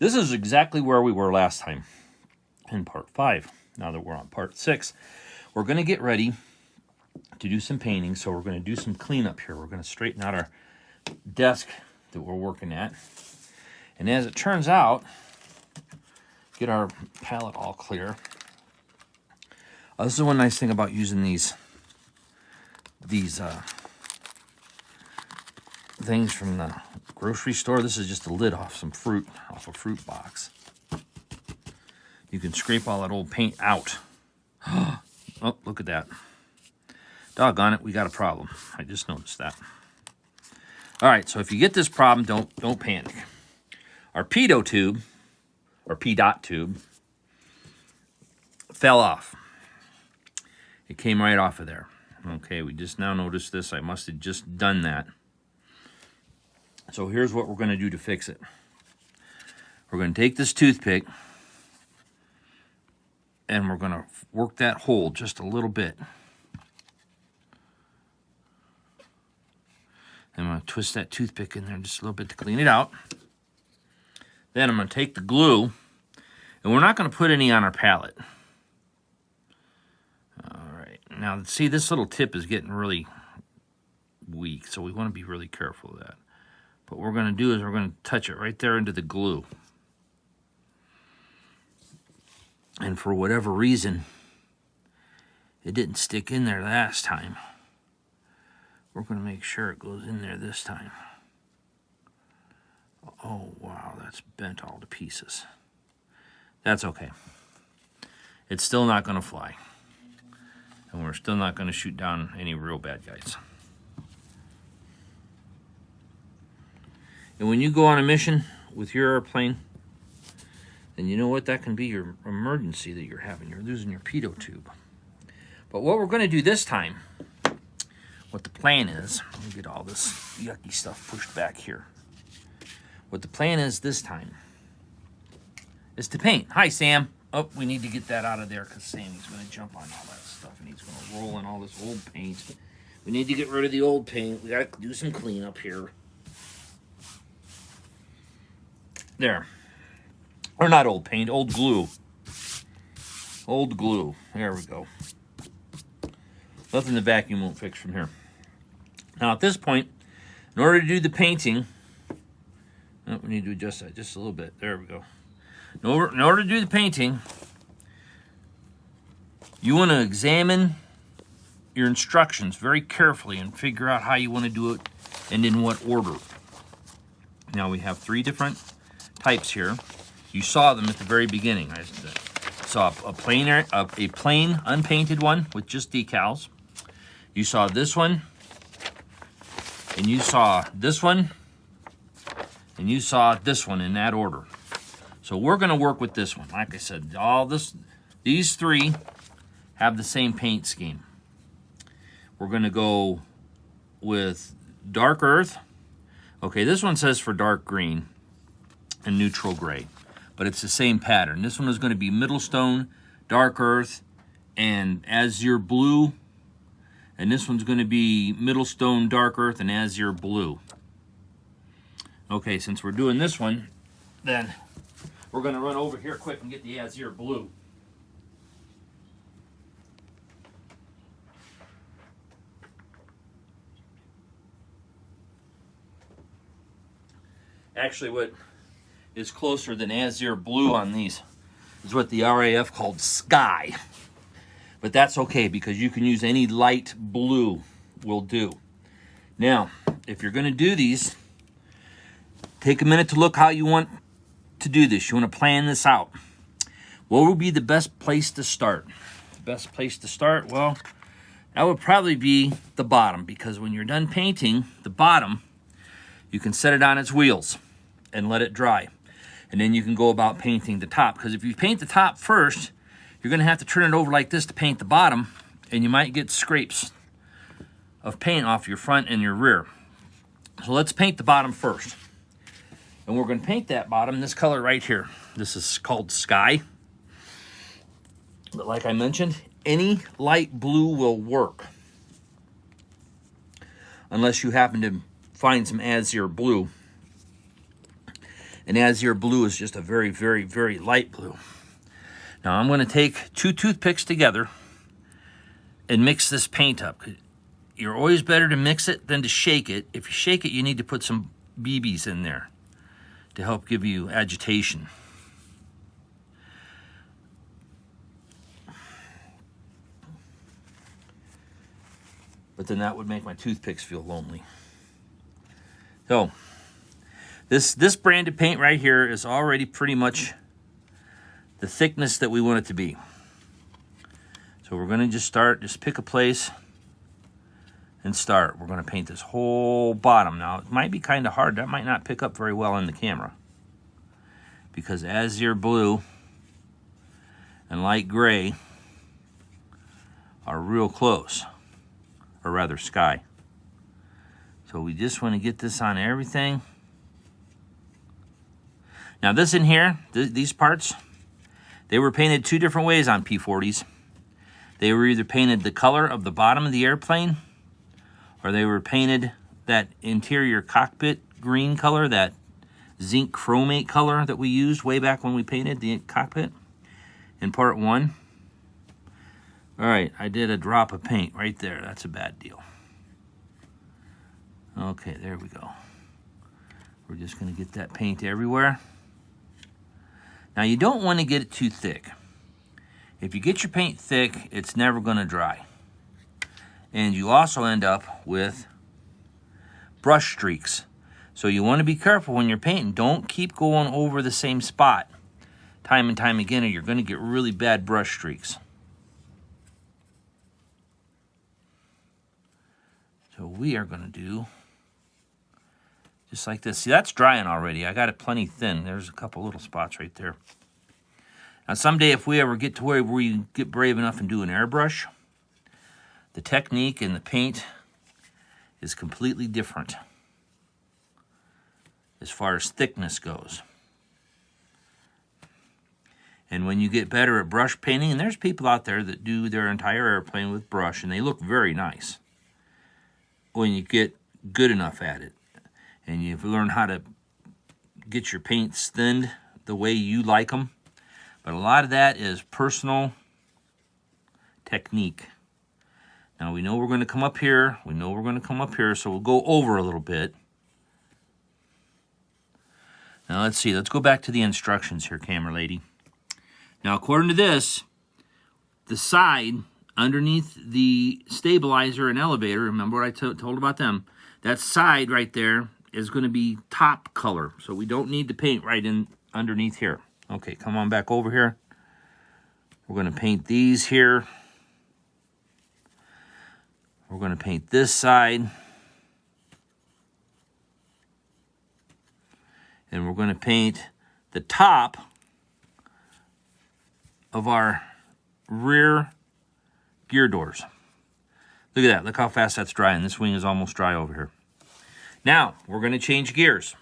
This is exactly where we were last time in part 5. Now that we're on part 6, we're going to get ready to do some painting. So we're going to do some cleanup here. We're going to straighten out our desk that we're working at. And as it turns out, get our palette all clear. This is one nice thing about using these things from the grocery store. This is just a lid off some fruit, off a fruit box. You can scrape all that old paint out. Oh, look at that. Doggone it, we got a problem. I just noticed that. All right, so if you get this problem, don't panic. Our pedo tube, or P-dot tube, fell off. It came right off of there. Okay, we just now noticed this. I must have just done that. So here's what we're going to do to fix it. We're going to take this toothpick and we're going to work that hole just a little bit. I'm going to twist that toothpick in there just a little bit to clean it out. Then I'm going to take the glue, and we're not going to put any on our palette. All right. Now, see, this little tip is getting really weak, so we want to be really careful of that. But what we're going to do is we're going to touch it right there into the glue. And for whatever reason, it didn't stick in there last time. We're going to make sure it goes in there this time. Oh, wow, that's bent all to pieces. That's okay. It's still not going to fly. And we're still not going to shoot down any real bad guys. And when you go on a mission with your airplane, then you know what? That can be your emergency that you're having. You're losing your pedo tube. But what we're going to do this time, what the plan is, let me get all this yucky stuff pushed back here. What the plan is this time is to paint. Hi, Sam. Oh, we need to get that out of there because Sammy's going to jump on all that stuff and he's going to roll in all this old paint. We need to get rid of the old paint. We got to do some cleanup here. There. Or not old paint, old glue. Old glue. There we go. Nothing the vacuum won't fix from here. Now, at this point, in order to do the painting, we need to adjust that just a little bit. There we go. In order to do the painting, you want to examine your instructions very carefully and figure out how you want to do it and in what order. Now, we have 3 different types here. You saw them at the very beginning. I saw a plain unpainted one with just decals. You saw this one, and you saw this one, and you saw this one in that order. So we're going to work with this one. Like I said, these 3 have the same paint scheme. We're going to go with dark earth. Okay, this one says for dark green and neutral gray, but it's the same pattern. This one is going to be middle stone, dark earth, and azure blue. And this one's going to be middle stone, dark earth, and azure blue. Okay, since we're doing this one, then we're going to run over here quick and get the azure blue. Actually, what is closer than azure blue on these is what the RAF called sky. But that's okay because you can use any light blue will do. Now, if you're going to do these, take a minute to look how you want to do this. You want to plan this out. What would be the best place to start? The best place to start? Well, that would probably be the bottom because when you're done painting the bottom, you can set it on its wheels and let it dry. And then you can go about painting the top. Because if you paint the top first, you're going to have to turn it over like this to paint the bottom, and you might get scrapes of paint off your front and your rear. So let's paint the bottom first. And we're going to paint that bottom this color right here. This is called sky. But like I mentioned, any light blue will work. Unless you happen to find some azure blue. And azure blue is just a very, very, very light blue. Now I'm going to take 2 toothpicks together and mix this paint up. You're always better to mix it than to shake it. If you shake it, you need to put some BBs in there to help give you agitation. But then that would make my toothpicks feel lonely. So this branded paint right here is already pretty much the thickness that we want it to be. So we're going to just pick a place and start. We're going to paint this whole bottom. Now, it might be kind of hard. That might not pick up very well in the camera, because azure blue and light gray are real close, or rather sky. So we just want to get this on everything. Now this in here, these parts, they were painted 2 different ways on P-40s. They were either painted the color of the bottom of the airplane, or they were painted that interior cockpit green color, that zinc chromate color that we used way back when we painted the cockpit in part 1. All right, I did a drop of paint right there. That's a bad deal. Okay, there we go. We're just going to get that paint everywhere. Now, you don't want to get it too thick. If you get your paint thick, it's never going to dry. And you also end up with brush streaks. So you want to be careful when you're painting. Don't keep going over the same spot time and time again, or you're going to get really bad brush streaks. So we are going to do just like this. See, that's drying already. I got it plenty thin. There's a couple little spots right there. Now, someday if we ever get to where we get brave enough and do an airbrush, the technique and the paint is completely different as far as thickness goes. And when you get better at brush painting, and there's people out there that do their entire airplane with brush, and they look very nice when you get good enough at it. And you learn how to get your paints thinned the way you like them. But a lot of that is personal technique. Now we know we're going to come up here. We know we're going to come up here, so we'll go over a little bit. Now let's see. Let's go back to the instructions here, camera lady. Now according to this, the side underneath the stabilizer and elevator, remember what I told about them, that side right there is going to be top color. So we don't need to paint right in underneath here. Okay, come on back over here. We're going to paint these here. We're going to paint this side. And we're going to paint the top of our rear gear doors. Look at that. Look how fast that's drying. This wing is almost dry over here. Now, we're going to change gears.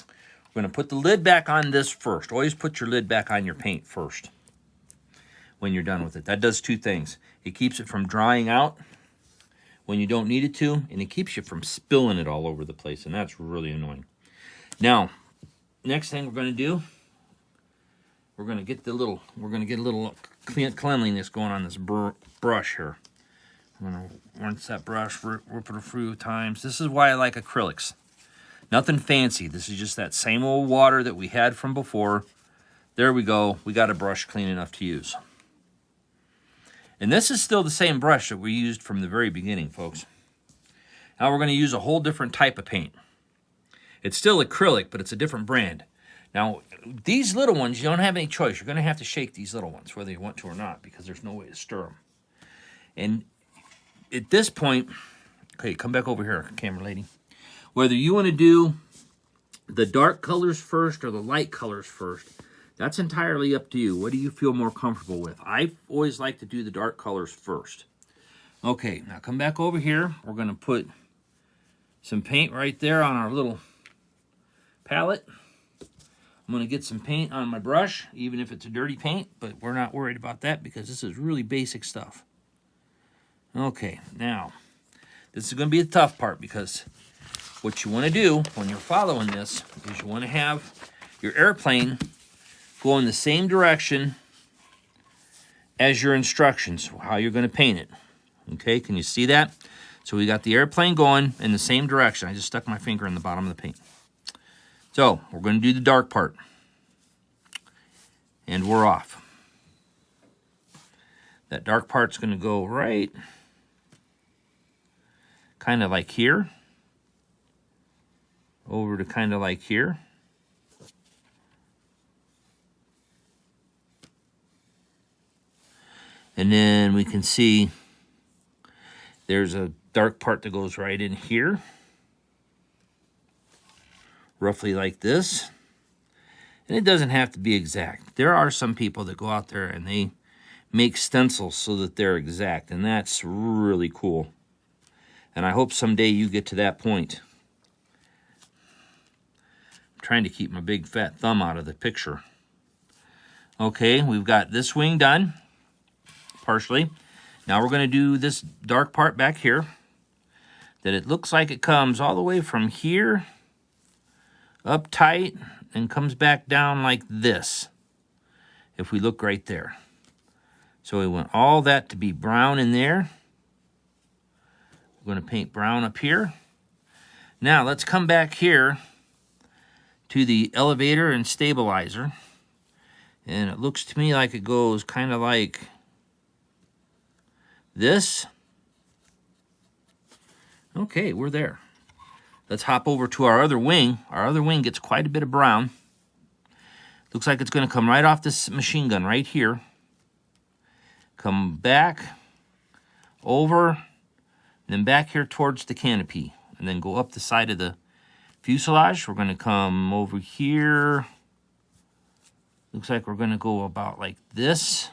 We're going to put the lid back on this first. Always put your lid back on your paint first when you're done with it. That does 2 things. It keeps it from drying out when you don't need it to, and it keeps you from spilling it all over the place, and that's really annoying. Now, next thing we're going to do, we're going to get a little cleanliness going on this brush here. I'm going to rinse that brush, rip it a few times. This is why I like acrylics. Nothing fancy. This is just that same old water that we had from before. There we go. We got a brush clean enough to use. And this is still the same brush that we used from the very beginning, folks. Now we're going to use a whole different type of paint. It's still acrylic, but it's a different brand. Now, these little ones, you don't have any choice. You're going to have to shake these little ones, whether you want to or not, because there's no way to stir them. And at this point, okay, come back over here, camera lady. Whether you want to do the dark colors first or the light colors first, that's entirely up to you. What do you feel more comfortable with? I always like to do the dark colors first. Okay, now come back over here. We're going to put some paint right there on our little palette. I'm going to get some paint on my brush, even if it's a dirty paint, but we're not worried about that because this is really basic stuff. Okay, now, this is going to be the tough part because what you want to do when you're following this is you want to have your airplane go in the same direction as your instructions, how you're going to paint it. Okay, can you see that? So we got the airplane going in the same direction. I just stuck my finger in the bottom of the paint. So we're going to do the dark part. And we're off. That dark part's going to go right kind of like here. Over to kind of like here. And then we can see there's a dark part that goes right in here. Roughly like this. And it doesn't have to be exact. There are some people that go out there and they make stencils so that they're exact. And that's really cool. And I hope someday you get to that point. I'm trying to keep my big fat thumb out of the picture. Okay, we've got this wing done. Partially. Now we're going to do this dark part back here. That it looks like it comes all the way from here up tight and comes back down like this. If we look right there. So we want all that to be brown in there. We're going to paint brown up here. Now let's come back here to the elevator and stabilizer. And it looks to me like it goes kind of like this. Okay, we're there. Let's hop over to our other wing. Our other wing gets quite a bit of brown. Looks like it's going to come right off this machine gun right here. Come back, over, then back here towards the canopy. And then go up the side of the fuselage. We're going to come over here. Looks like we're going to go about like this.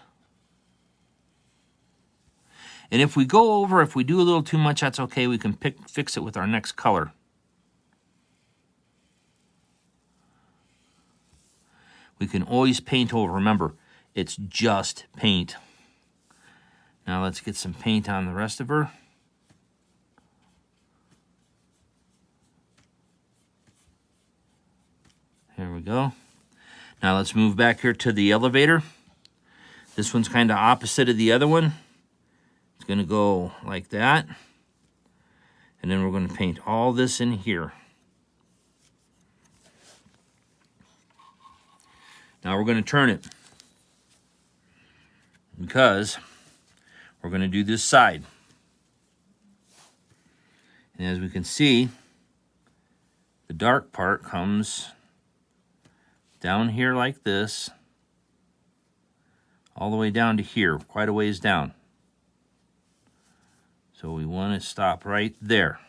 And if we go over, if we do a little too much, that's okay. We can fix it with our next color. We can always paint over. Remember, it's just paint. Now let's get some paint on the rest of her. There we go. Now let's move back here to the elevator. This one's kind of opposite of the other one. It's going to go like that. And then we're going to paint all this in here. Now we're going to turn it. Because we're going to do this side. And as we can see, the dark part comes down here like this. All the way down to here, quite a ways down. So we want to stop right there.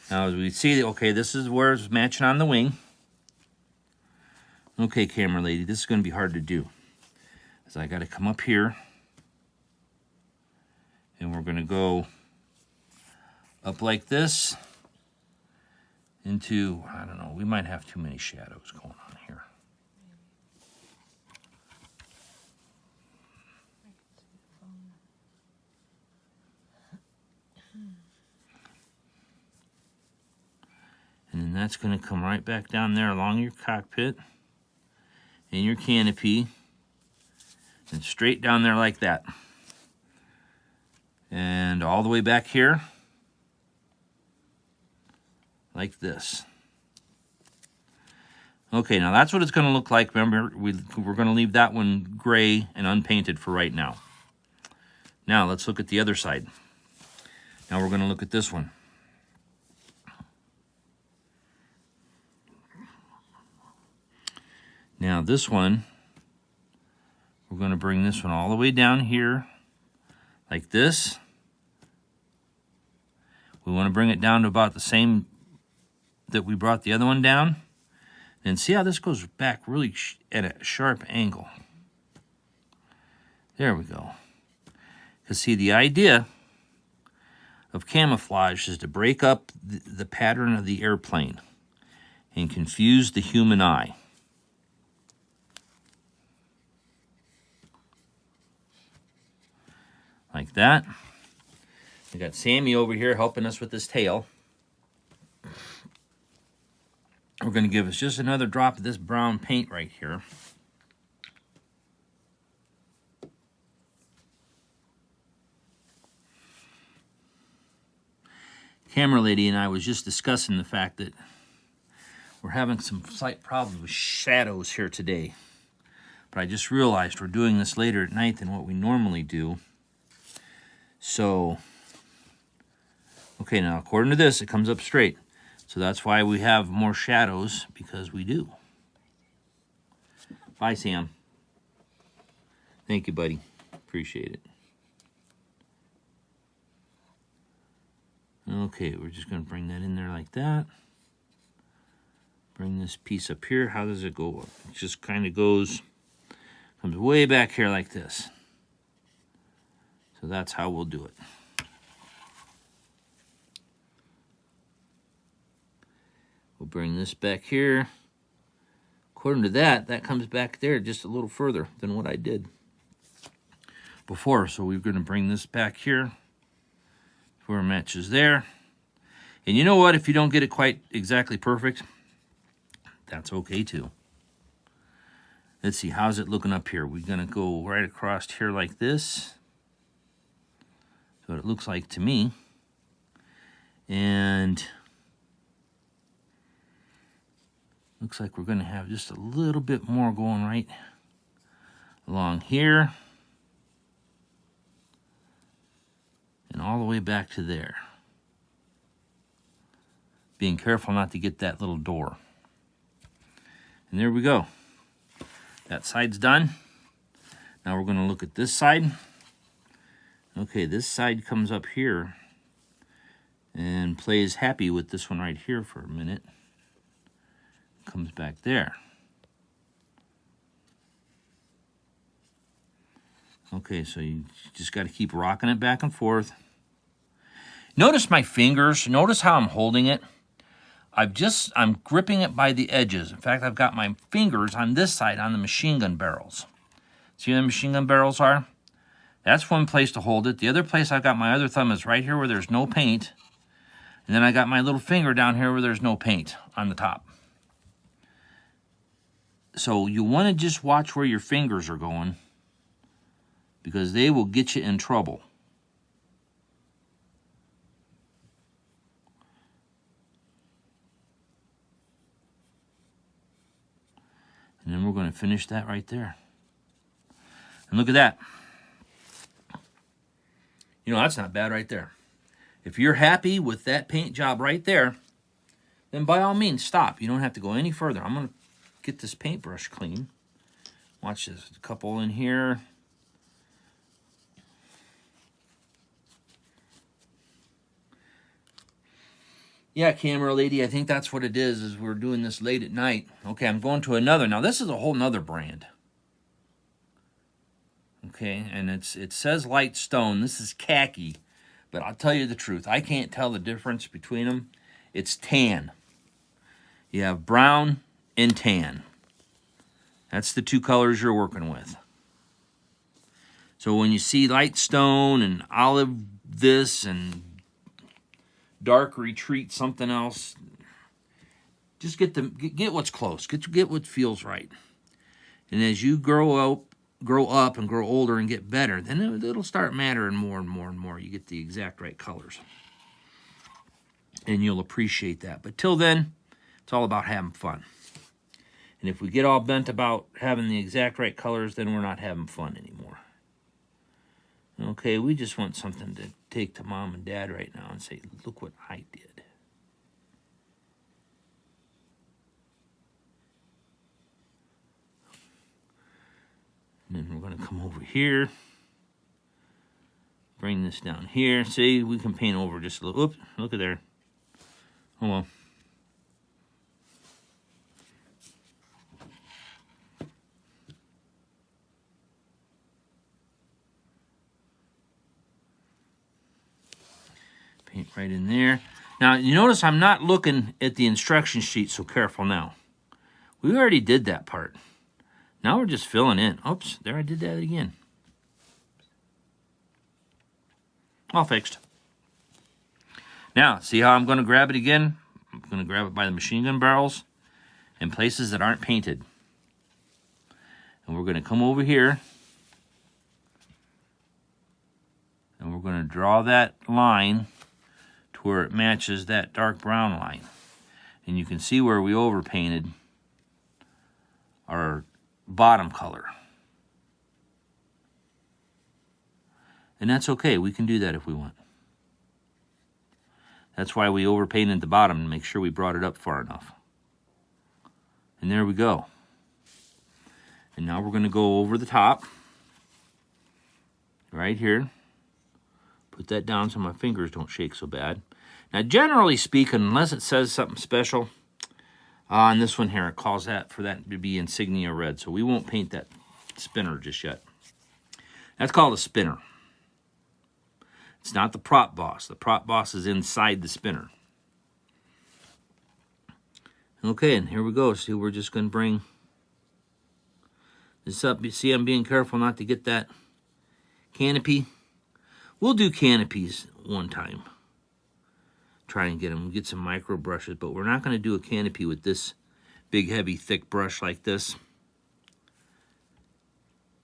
Now as we see, okay, this is where it's matching on the wing. Okay, camera lady, this is going to be hard to do. So I got to come up here. And we're going to go up like this into, I don't know, we might have too many shadows going on here. And then that's going to come right back down there along your cockpit and your canopy and straight down there like that. And all the way back here like this. Okay, now that's what it's going to look like. Remember, we're going to leave that one gray and unpainted for right now. Now let's look at the other side. Now we're going to look at this one. Now this one, we're going to bring this one all the way down here like this. We want to bring it down to about the same that we brought the other one down. And see how this goes back really at a sharp angle. There we go. Because see, the idea of camouflage is to break up the pattern of the airplane and confuse the human eye. Like that. We got Sammy over here helping us with his tail. We're going to give us just another drop of this brown paint right here. Camera lady and I was just discussing the fact that we're having some slight problems with shadows here today. But I just realized we're doing this later at night than what we normally do. So, okay, now according to this, it comes up straight. So that's why we have more shadows, because we do. Bye, Sam. Thank you, buddy. Appreciate it. Okay, we're just going to bring that in there like that. Bring this piece up here. How does it go up? It just kind of goes, comes way back here like this. So that's how we'll do it. We'll bring this back here. According to that, that comes back there just a little further than what I did before. So we're going to bring this back here where it matches there. And you know what? If you don't get it quite exactly perfect, that's okay too. Let's see, how's it looking up here? We're going to go right across here like this. So it looks like to me. And looks like we're going to have just a little bit more going right along here. And all the way back to there. Being careful not to get that little door. And there we go. That side's done. Now we're going to look at this side. Okay, this side comes up here and plays happy with this one right here for a minute. Comes back there. Okay, so you just got to keep rocking it back and forth. Notice my fingers. Notice how I'm holding it. I'm gripping it by the edges. In fact, I've got my fingers on this side on the machine gun barrels. See where the machine gun barrels are? That's one place to hold it. The other place I've got my other thumb is right here where there's no paint. And then I got my little finger down here where there's no paint on the top. So you want to just watch where your fingers are going, because they will get you in trouble. And then we're going to finish that right there. And look at that. You know, that's not bad right there. If you're happy with that paint job right there, then by all means stop. You don't have to go any further. I'm going to get this paintbrush clean. Watch this. A couple in here. Yeah, camera lady, I think that's what it is we're doing this late at night. Okay, I'm going to another. Now, this is a whole nother brand. Okay, and it says light stone. This is khaki. But I'll tell you the truth. I can't tell the difference between them. It's tan. You have brown and tan. That's the two colors you're working with. So when you see light stone and olive this and dark retreat something else, just get what's close. Get what feels right. And as you grow up and grow older and get better, then it'll start mattering more and more and more. You get the exact right colors. And you'll appreciate that. But till then, it's all about having fun. And if we get all bent about having the exact right colors, then we're not having fun anymore. Okay, we just want something to take to mom and dad right now and say, look what I did. And then we're going to come over here. Bring this down here. See, we can paint over just a little. Oops, look at there. Oh well. Paint right in there. Now, you notice I'm not looking at the instruction sheet, so careful now. We already did that part. Now we're just filling in. Oops, there I did that again. All fixed. Now, see how I'm going to grab it again? I'm going to grab it by the machine gun barrels. and places that aren't painted. And we're going to come over here, and we're going to draw that line to where it matches that dark brown line. And you can see where we overpainted our bottom color. And that's okay, we can do that if we want. That's why we overpainted the bottom, to make sure we brought it up far enough. And there we go. And now we're going to go over the top, right here. Put that down so my fingers don't shake so bad. Now, generally speaking, unless it says something special, on this one here, it calls that for that to be insignia red. So we won't paint that spinner just yet. That's called a spinner. It's not the prop boss. The prop boss is inside the spinner. Okay, and here we go. See, we're just going to bring this up. You see, I'm being careful not to get that canopy. We'll do canopies one time. Try and get some micro brushes, but we're not going to do a canopy with this big, heavy, thick brush like this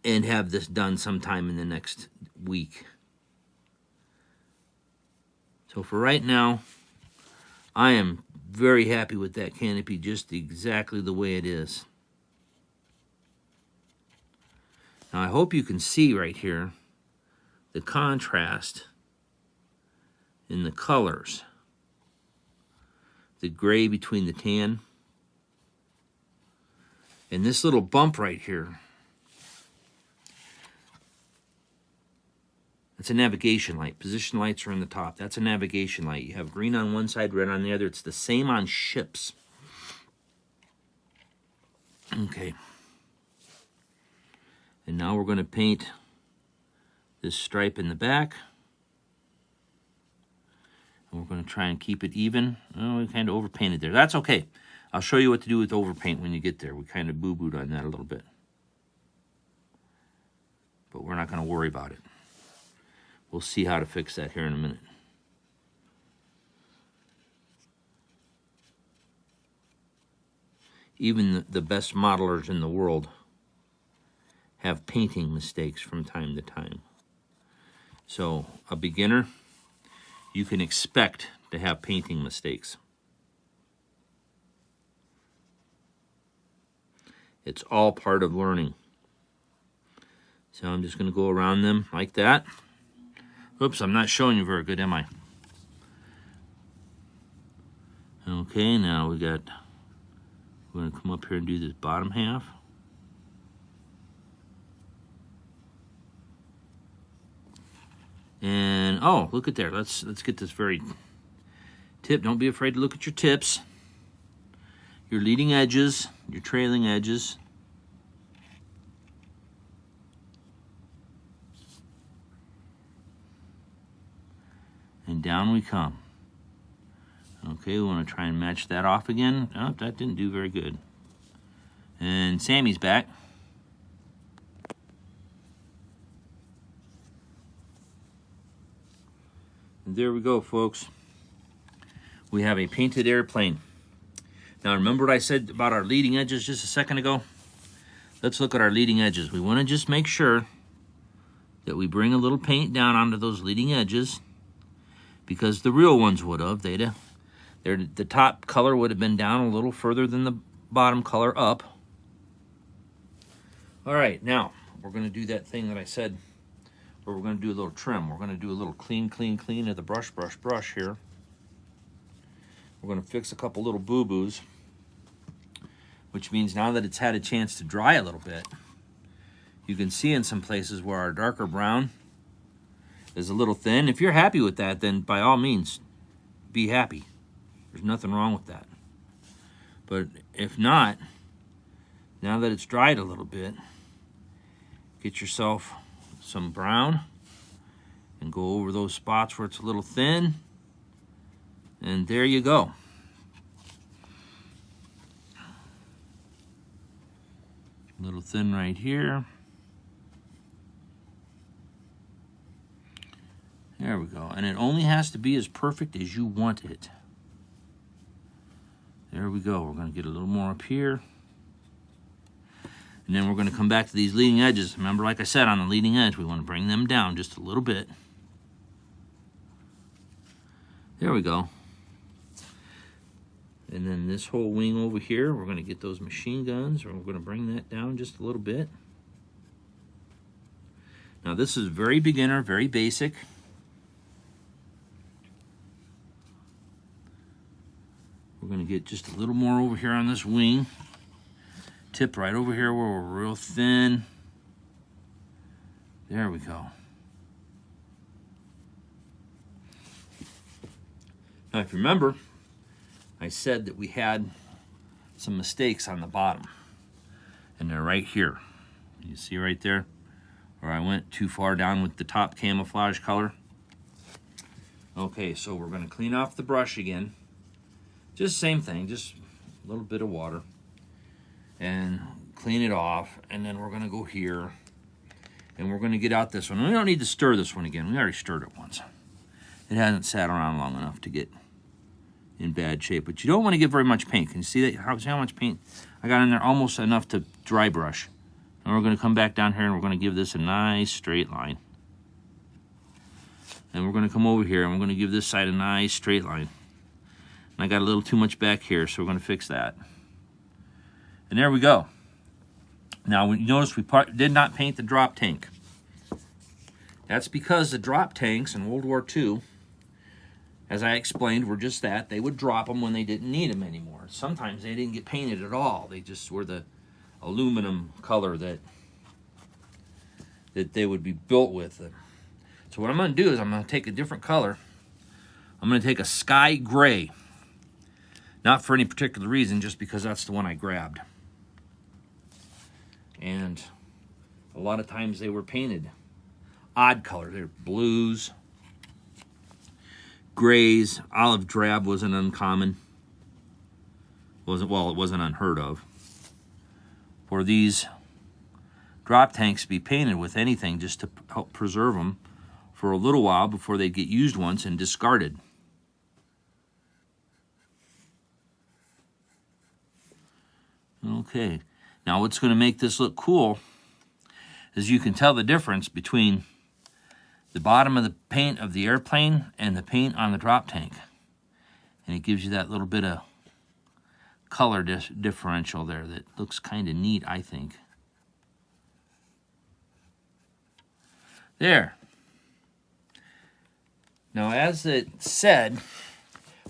and have this done sometime in the next week. So for right now, I am very happy with that canopy just exactly the way it is. Now I hope you can see right here the contrast in the colors. The gray between the tan. And this little bump right here, that's a navigation light. Position lights are in the top. That's a navigation light. You have green on one side, red on the other. It's the same on ships. Okay. And now we're going to paint this stripe in the back. And we're going to try and keep it even. Oh, we kind of overpainted there. That's okay. I'll show you what to do with overpaint when you get there. We kind of boo-booed on that a little bit. But we're not going to worry about it. We'll see how to fix that here in a minute. Even the best modelers in the world have painting mistakes from time to time. So a beginner, you can expect to have painting mistakes. It's all part of learning. So I'm just going to go around them like that. Oops, I'm not showing you very good, am I? Okay, now we're going to come up here and do this bottom half. And oh, look at there. Let's get this very tip. Don't be afraid to look at your tips, your leading edges, your trailing edges. And down we come. Okay, we want to try and match that off again. Oh, that didn't do very good. And Sammy's back. And there we go, folks. We have a painted airplane. Now, remember what I said about our leading edges just a second ago? Let's look at our leading edges. We want to just make sure that we bring a little paint down onto those leading edges, because the real ones would have. The top color would have been down a little further than the bottom color up. All right, now we're going to do that thing that I said, where we're going to do a little trim. We're going to do a little clean of the brush here. We're going to fix a couple little boo-boos, which means now that it's had a chance to dry a little bit, you can see in some places where our darker brown is a little thin. If you're happy with that, then by all means, be happy. There's nothing wrong with that. But if not, now that it's dried a little bit, get yourself some brown and go over those spots where it's a little thin, and there you go. A little thin right here. There we go. And it only has to be as perfect as you want it. There we go. We're going to get a little more up here. And then we're going to come back to these leading edges. Remember, like I said, on the leading edge, we want to bring them down just a little bit. There we go. And then this whole wing over here, we're going to get those machine guns, or we're going to bring that down just a little bit. Now this is very beginner, very basic. We're going to get just a little more over here on this wing. Tip right over here where we're real thin. There we go. Now if you remember, I said that we had some mistakes on the bottom. And they're right here. You see right there where I went too far down with the top camouflage color. Okay, so we're going to clean off the brush again. Just same thing, just a little bit of water. And clean it off. And then we're going to go here. And we're going to get out this one. We don't need to stir this one again. We already stirred it once. It hasn't sat around long enough to get in bad shape. But you don't want to get very much paint. Can you see that? See how much paint I got in there? Almost enough to dry brush. And we're going to come back down here and we're going to give this a nice straight line. And we're going to come over here and we're going to give this side a nice straight line. And I got a little too much back here, so we're going to fix that. And there we go. Now, you notice we did not paint the drop tank. That's because the drop tanks in World War II, as I explained, were just that. They would drop them when they didn't need them anymore. Sometimes they didn't get painted at all. They just were the aluminum color that they would be built with. So what I'm going to do is I'm going to take a different color. I'm going to take a sky gray. Not for any particular reason, just because that's the one I grabbed. And a lot of times they were painted odd color. They're blues, grays, olive drab wasn't uncommon. It wasn't unheard of. For these drop tanks to be painted with anything just to help preserve them for a little while before they get used once and discarded. Okay, now what's going to make this look cool is you can tell the difference between the bottom of the paint of the airplane and the paint on the drop tank. And it gives you that little bit of color differential there that looks kind of neat, I think. There. Now, as it said,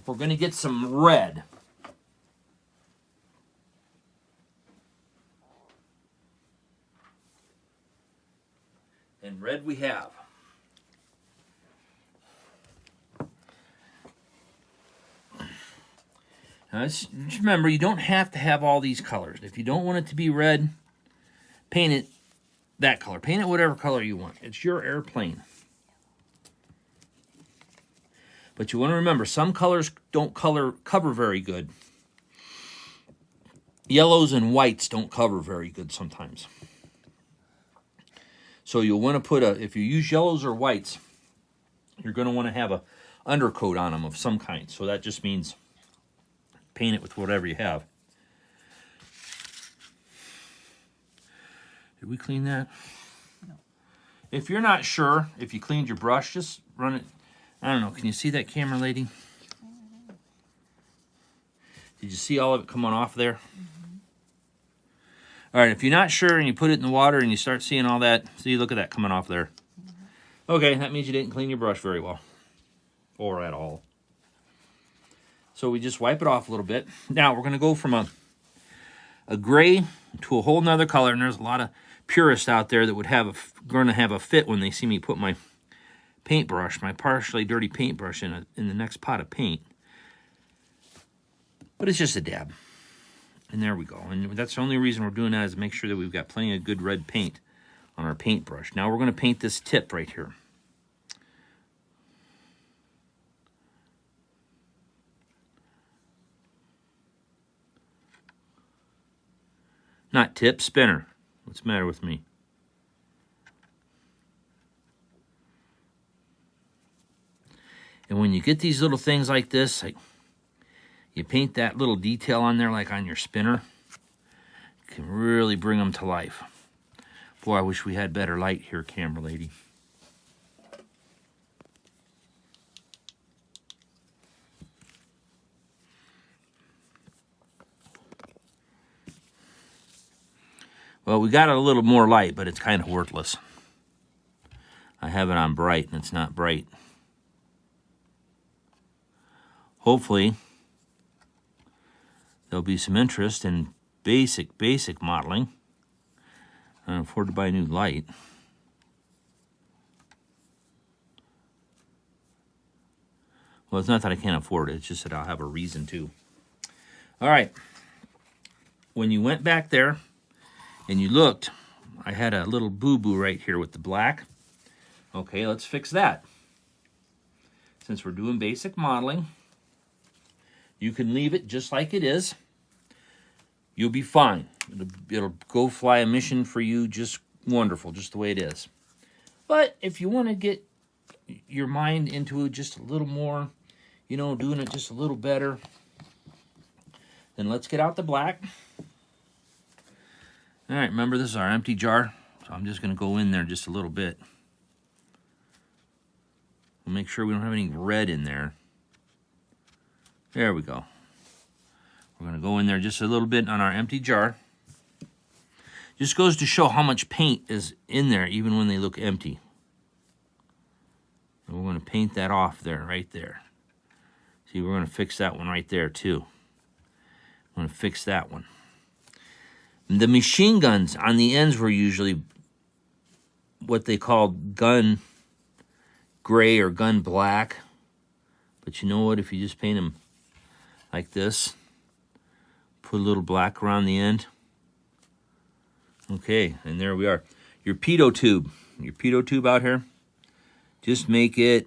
we're going to get some red. And red we have. Now, just remember, you don't have to have all these colors. If you don't want it to be red, paint it that color. Paint it whatever color you want. It's your airplane. But you want to remember, some colors don't cover very good. Yellows and whites don't cover very good sometimes. So you'll want to put if you use yellows or whites, you're going to want to have a undercoat on them of some kind. So that just means paint it with whatever you have. Did we clean that? No. If you're not sure if you cleaned your brush, just run it. I don't know. Can you see that, camera lady? Did you see all of it coming off there? All right, if you're not sure and you put it in the water and you start seeing all that, see, look at that coming off there. Okay, that means you didn't clean your brush very well. Or at all. So we just wipe it off a little bit. Now we're going to go from a gray to a whole nother color, and there's a lot of purists out there that would going to have a fit when they see me put my paintbrush, my partially dirty paintbrush in the next pot of paint. But it's just a dab. And there we go. And that's the only reason we're doing that is to make sure that we've got plenty of good red paint on our paintbrush. Now we're going to paint this tip right here. Not tip, spinner. What's the matter with me? And when you get these little things like this, like, You paint that little detail on there like on your spinner, can really bring them to life. Boy, I wish we had better light here, camera lady. Well, we got a little more light, but it's kind of worthless. I have it on bright, and it's not bright. Hopefully, there'll be some interest in basic modeling. I can afford to buy a new light. Well, it's not that I can't afford it. It's just that I'll have a reason to. All right. When you went back there and you looked, I had a little boo-boo right here with the black. Okay, let's fix that. Since we're doing basic modeling, you can leave it just like it is. You'll be fine. It'll go fly a mission for you just wonderful, just the way it is. But if you want to get your mind into it just a little more, you know, doing it just a little better, then let's get out the black. All right, remember this is our empty jar, so I'm just going to go in there just a little bit. We'll make sure we don't have any red in there. There we go. We're going to go in there just a little bit on our empty jar. Just goes to show how much paint is in there even when they look empty. And we're going to paint that off there, right there. See, we're going to fix that one right there too. I'm going to fix that one. The machine guns on the ends were usually what they called gun gray or gun black. But you know what? If you just paint them like this, put a little black around the end. Okay, and there we are. Your pitot tube out here, just make it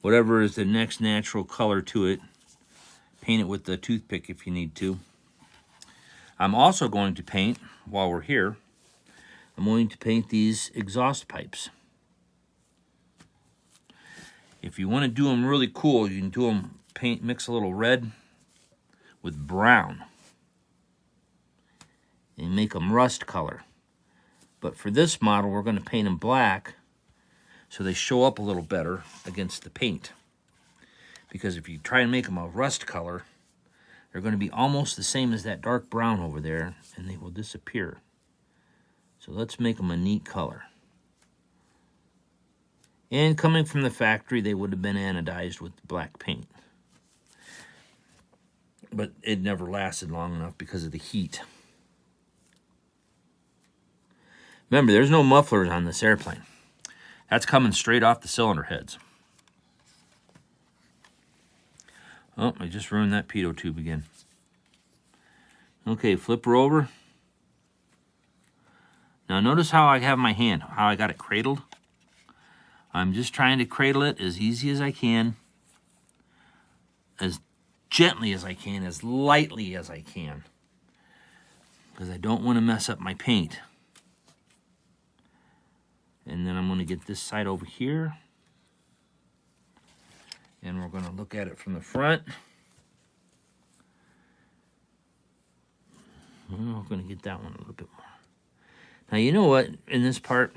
whatever is the next natural color to it. Paint it with the toothpick if you need to. I'm also going to paint, while we're here, I'm going to paint these exhaust pipes. If you want to do them really cool, you can do them, mix a little red with brown and make them rust color. But for this model, we're going to paint them black so they show up a little better against the paint. Because if you try and make them a rust color, they're going to be almost the same as that dark brown over there, and they will disappear. So let's make them a neat color. And coming from the factory, they would have been anodized with black paint. But it never lasted long enough because of the heat. Remember, there's no mufflers on this airplane. That's coming straight off the cylinder heads. Oh, I just ruined that pitot tube again. Okay, flip her over. Now notice how I have my hand, how I got it cradled. I'm just trying to cradle it as easy as I can, as gently as I can, as lightly as I can, because I don't want to mess up my paint. And then I'm going to get this side over here. And we're going to look at it from the front. We're going to get that one a little bit more. Now, you know what? In this part,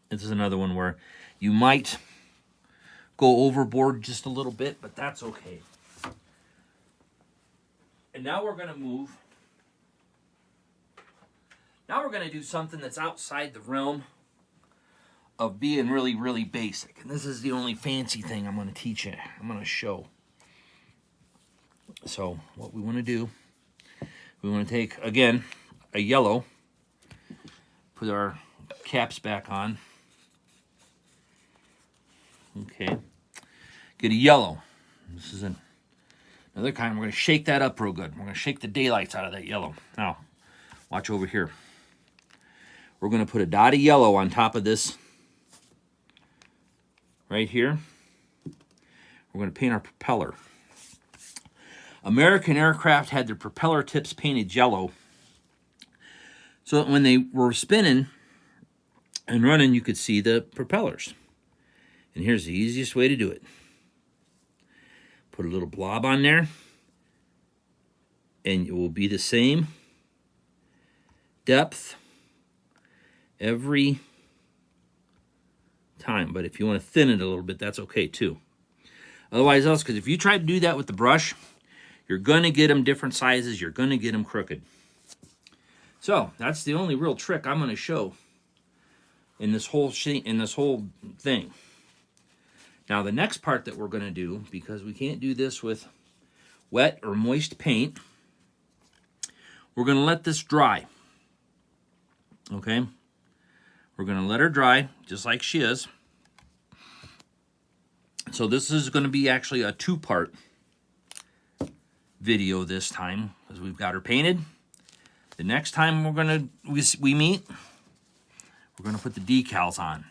this is another one where you might go overboard just a little bit, but that's okay. And now we're going to move. Now we're going to do something that's outside the realm of being really, really basic. And this is the only fancy thing I'm going to teach you. I'm going to show. So what we want to do, we want to take, again, a yellow, put our caps back on. Okay. Get a yellow. This is another kind. We're going to shake that up real good. We're going to shake the daylights out of that yellow. Now, watch over here. We're going to put a dot of yellow on top of this right here. We're going to paint our propeller. American aircraft had their propeller tips painted yellow, so that when they were spinning and running, you could see the propellers. And here's the easiest way to do it. Put a little blob on there, and it will be the same depth every time. But if you want to thin it a little bit, that's okay too. Otherwise else, because if you try to do that with the brush, you're going to get them different sizes. You're going to get them crooked. So that's the only real trick I'm going to show in this whole thing. Now the next part that we're going to do, because we can't do this with wet or moist paint, we're going to let this dry. Okay? We're going to let her dry just like she is. So this is going to be actually a two-part video this time, because we've got her painted. The next time we meet, we're going to put the decals on.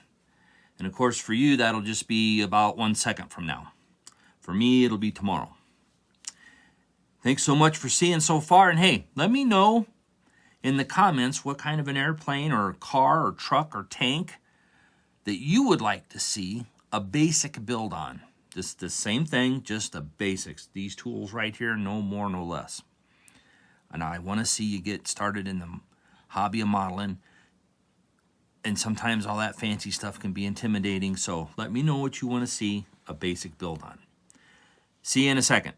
And of course for you, that'll just be about 1 second from now. For me, it'll be tomorrow. Thanks so much for seeing so far. And hey, let me know in the comments what kind of an airplane or car or truck or tank that you would like to see a basic build on. Just the same thing, just the basics. These tools right here, no more, no less. And I want to see you get started in the hobby of modeling. And sometimes all that fancy stuff can be intimidating. So let me know what you want to see a basic build on. See you in a second.